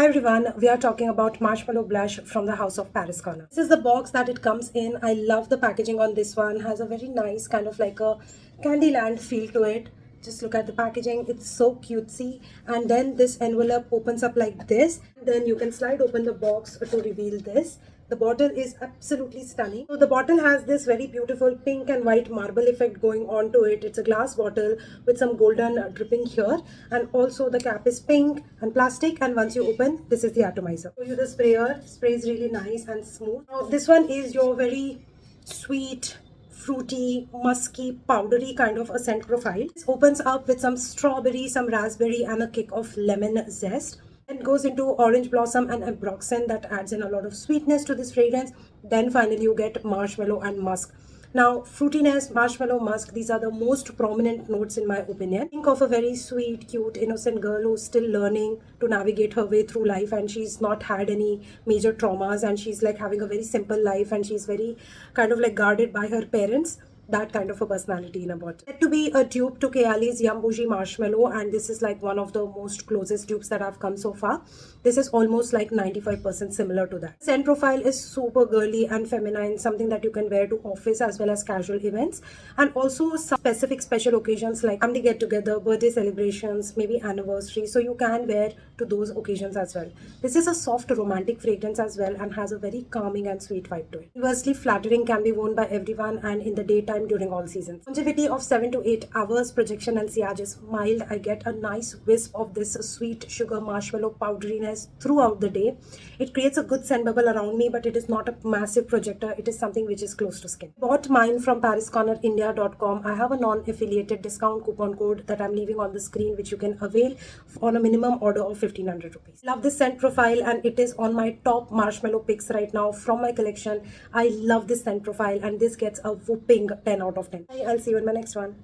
Hi everyone, we are talking about Marshmallow Blush from the House of Paris Corner. This is the box that it comes in. I love the packaging on this one. Has a very nice kind of like a Candyland feel to it. Just look at the packaging, it's so cutesy. And then this envelope opens up like this. Then you can slide open the box to reveal this. The bottle is absolutely stunning. So the bottle has this very beautiful pink and white marble effect going on to it. It's a glass bottle with some golden dripping here, and also the cap is pink and plastic, and once you open, this is the atomizer. Show you the sprayer. Sprays really nice and smooth. Now this one is your very sweet, fruity, musky, powdery kind of a scent profile. This opens up with some strawberry, some raspberry, and a kick of lemon zest. And goes into orange blossom and ambroxan that adds in a lot of sweetness to this fragrance. Then finally you get marshmallow and musk. Now fruitiness, marshmallow, musk, these are the most prominent notes in my opinion. Think of a very sweet, cute, innocent girl who's still learning to navigate her way through life, and she's not had any major traumas, and she's like having a very simple life, and she's very kind of like guarded by her parents. That kind of a personality in a bottle. Said to be a dupe to Kayali's Yum Bougie Marshmallow, and this is like one of the most closest dupes that have come so far. This is almost like 95% similar to that. Scent profile is super girly and feminine, something that you can wear to office as well as casual events, and also some specific special occasions like family get together, birthday celebrations, maybe anniversary, so you can wear to those occasions as well. This is a soft romantic fragrance as well and has a very calming and sweet vibe to it. Universally flattering, can be worn by everyone and in the daytime during all seasons. Longevity of 7 to 8 hours, projection and sillage is mild. I get a nice wisp of this sweet sugar marshmallow powderiness throughout the day. It creates a good scent bubble around me, but it is not a massive projector. It is something which is close to skin. Bought mine from pariscornerindia.com. I have a non-affiliated discount coupon code that I'm leaving on the screen, which you can avail on a minimum order of 1500 rupees. Love this scent profile, and it is on my top marshmallow picks right now from my collection. I love this scent profile, and this gets a whooping 10 out of 10. I'll see you in my next one.